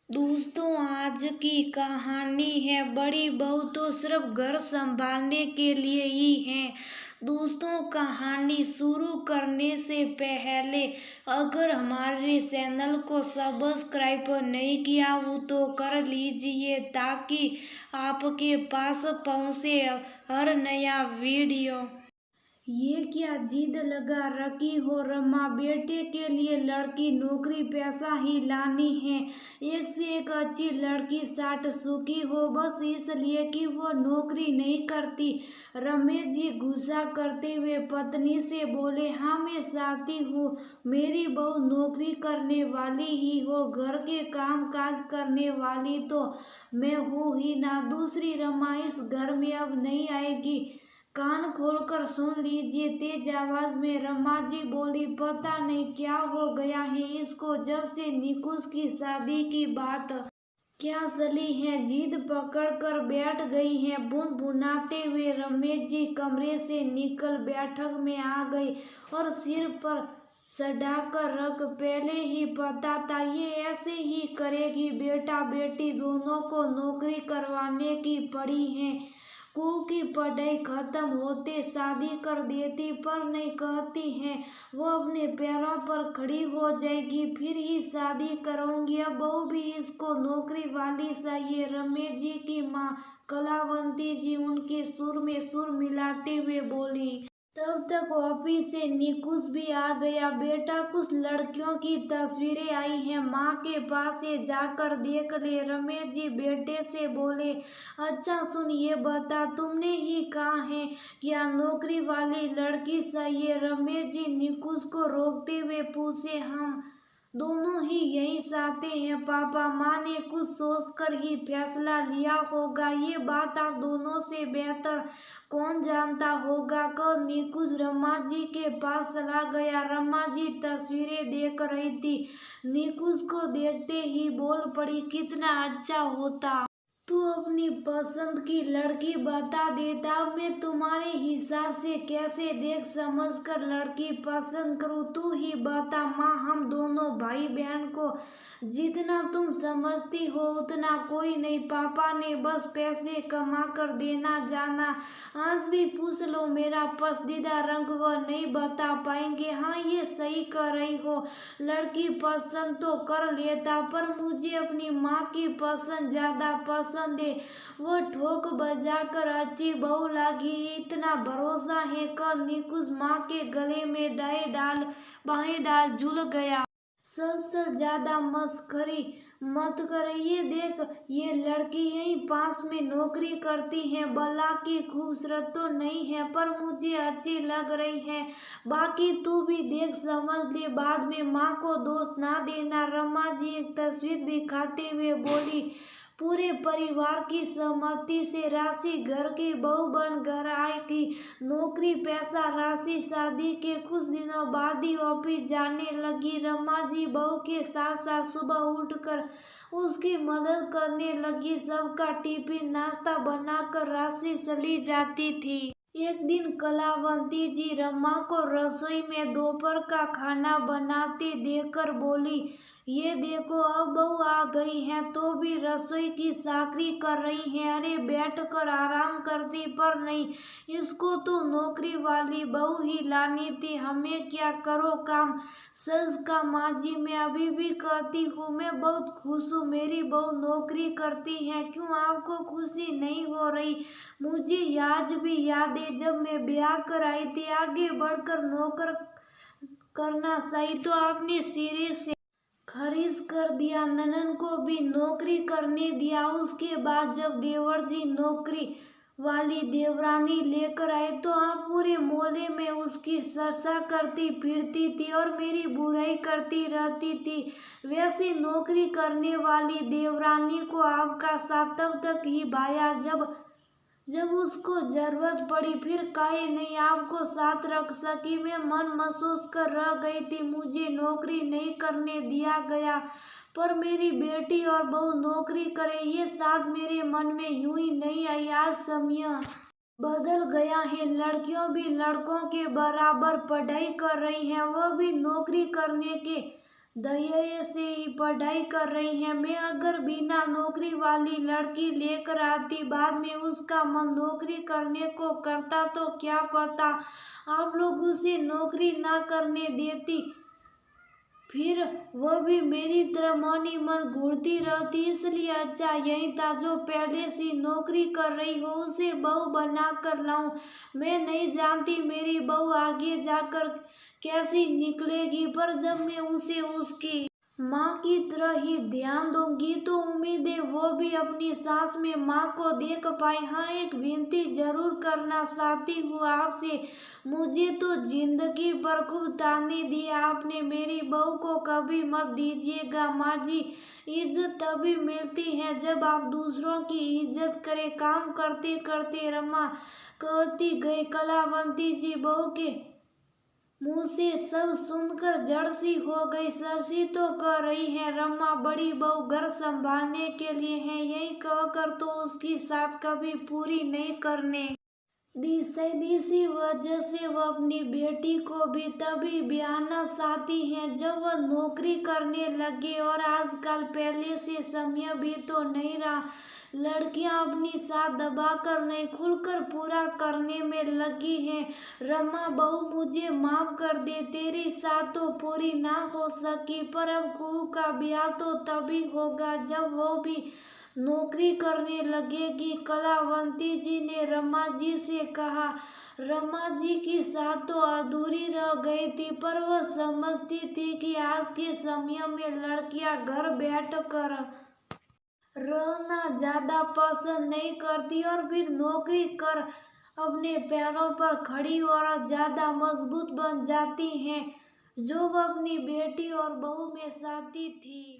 दोस्तों, आज की कहानी है बड़ी बहू तो सिर्फ घर संभालने के लिए ही है। दोस्तों, कहानी शुरू करने से पहले अगर हमारे चैनल को सब्सक्राइब नहीं किया हो तो कर लीजिए ताकि आपके पास पहुंचे हर नया वीडियो। ये क्या जिद लगा रखी हो रमा, बेटे के लिए लड़की नौकरी पैसा ही लानी है। एक से एक अच्छी लड़की साथ सुखी हो बस इसलिए कि वो नौकरी नहीं करती। रमेश जी गुस्सा करते हुए पत्नी से बोले, हाँ मैं चाहती हूँ मेरी बहू नौकरी करने वाली ही हो, घर के काम काज करने वाली तो मैं हूँ ही ना। दूसरी रमा इस घर में अब नहीं आएगी। कान खोलकर सुन लीजिए, तेज आवाज में रमा जी बोली, पता नहीं क्या हो गया है इसको, जब से निकुंज की शादी की बात क्या चली है जिद पकड़ कर बैठ गई है। भुनाते हुए रमेश जी कमरे से निकल बैठक में आ गई और सिर पर सटाकर रख, पहले ही पता था ये ऐसे ही करेगी, बेटा बेटी दोनों को नौकरी करवाने की पड़ी है। कुओं की पढ़ाई खत्म होते शादी कर देती, पर नहीं कहती है वो अपने पैरों पर खड़ी हो जाएगी फिर ही शादी करूंगी। अब बहू भी इसको नौकरी वाली चाहिए। रमेश जी की माँ कलावंती जी उनके सुर में सुर मिलाते हुए बोली। तब तक ऑफिस से निकुंज भी आ गया। बेटा कुछ लड़कियों की तस्वीरें आई हैं, माँ के पास से जाकर देख ले। रमेश जी बेटे से बोले, अच्छा सुन ये बता तुमने ही कहा है क्या नौकरी वाली लड़की चाहिए। रमेश जी निकुंज को रोकते हुए पूछे, हम दोनों ही यही चाहते हैं पापा, माँ ने कुछ सोचकर ही फैसला लिया होगा, ये बात आप दोनों से बेहतर कौन जानता होगा। कल निकुंज रमा जी के पास चला गया। रमा जी तस्वीरें देख रही थी, निकुंज को देखते ही बोल पड़ी, कितना अच्छा होता तू अपनी पसंद की लड़की बता देता, मैं तुम्हारे हिसाब से कैसे देख समझ कर लड़की पसंद करूँ, तू ही बता। माँ हम दोनों भाई बहन को जितना तुम समझती हो उतना कोई नहीं, पापा ने बस पैसे कमा कर देना जाना। आज भी पूछ लो मेरा पसंदीदा रंग वो नहीं बता पाएंगे। हाँ ये सही कर रही हो, लड़की पसंद तो कर लेता पर मुझे अपनी माँ की पसंद ज्यादा पसंद है, वो ठोक बजाकर अच्छी बहू लगी, इतना भरोसा है। कल निकुंज माँ के गले में बाहें डाल झूल गया। सर ज्यादा मस्करी मत कर, ये देख ये लड़की यहीं पास में नौकरी करती है, भला की खूबसूरत तो नहीं है पर मुझे अच्छी लग रही है, बाकी तू भी देख समझ ले, बाद में माँ को दोष ना देना। रमा जी एक तस्वीर दिखाते हुए बोली, पूरे परिवार की सहमति से राशि घर की बहू बन घर आएगी, नौकरी पैसा राशि। शादी के कुछ दिनों बाद ही ऑफिस जाने लगी। रमा जी बहू के साथ साथ सुबह उठकर उसकी मदद करने लगी, सबका टिफिन नाश्ता बनाकर राशि चली जाती थी। एक दिन कलावंती जी रमा को रसोई में दोपहर का खाना बनाते देखकर बोली, ये देखो अब बहू आ गई है तो भी रसोई की चाकरी कर रही है, अरे बैठ कर आराम करती, पर नहीं इसको तो नौकरी वाली बहू ही लानी थी, हमें क्या करो काम। सच का माँ जी मैं अभी भी कहती हूँ मैं बहुत खुश हूँ, मेरी बहू नौकरी करती है, क्यों आपको खुशी नहीं हो रही। मुझे आज भी याद है जब मैं ब्याह कर आई थी, आगे बढ़कर नौकर करना सही तो आपने सिरे से खारिज कर दिया, ननन को भी नौकरी करने दिया। उसके बाद जब देवर जी नौकरी वाली देवरानी लेकर आए तो आप पूरे मोहल्ले में उसकी चर्चा करती फिरती थी और मेरी बुराई करती रहती थी। वैसे नौकरी करने वाली देवरानी को आपका साथ तब तक ही भाया जब उसको जरूरत पड़ी, फिर काहे नहीं आपको साथ रख सकी। मैं मन महसूस कर रह गई थी, मुझे नौकरी नहीं करने दिया गया, पर मेरी बेटी और बहू नौकरी करे ये साथ मेरे मन में यूं ही नहीं आई। आज समय बदल गया है, लड़कियों भी लड़कों के बराबर पढ़ाई कर रही हैं, वह भी नौकरी करने के धैर्य से ही पढ़ाई कर रही हैं। मैं अगर बिना नौकरी वाली लड़की लेकर आती, बाद में उसका मन नौकरी करने को करता, तो क्या पता आप लोग उसे नौकरी ना करने देती, फिर वह भी मेरी तरह मन ही मन घूरती रहती। इसलिए अच्छा यही था, जो पहले से नौकरी कर रही हो उसे बहू बना कर लाऊं। मैं नहीं जानती मेरी बहू आगे जाकर कैसी निकलेगी, पर जब मैं उसे उसकी माँ की तरह ही ध्यान दूंगी, तो उम्मीद है वो भी अपनी सास में माँ को देख पाए। हाँ, एक विनती जरूर करना चाहती हूँ आपसे। मुझे तो जिंदगी भर खूब ताने दिए आपने, मेरी बहू को कभी मत दीजिएगा। माँ जी, इज्जत तभी मिलती है जब आप दूसरों की इज्जत करें। काम करते करते रमा कहती गई। कलावंती जी बहू के मुंह से सब सुनकर जड़ सी हो गई। शशि तो कह रही है रमा बड़ी बहू घर संभालने के लिए है, यही कहकर तो उसकी साथ कभी पूरी नहीं करने दी। शायद इसी वजह से वह अपनी बेटी को भी तभी ब्याहना चाहती हैं जब वह नौकरी करने लगे। और आजकल पहले से समय भी तो नहीं रहा, लड़कियां अपनी साथ दबाकर नहीं खुलकर पूरा करने में लगी हैं। रमा बहू मुझे माफ कर दे, तेरी साथ तो पूरी ना हो सकी, पर अब कुहू का ब्याह तो तभी होगा जब वो भी नौकरी करने लगेगी। कलावंती जी ने रमा जी से कहा। रमा जी की साथ तो अधूरी रह गई थी, पर वह समझती थी कि आज के समय में लड़कियां घर बैठ कर रहना ज्यादा पसंद नहीं करती, और फिर नौकरी कर अपने पैरों पर खड़ी और ज्यादा मजबूत बन जाती हैं, जो वह अपनी बेटी और बहू में चाहती थी।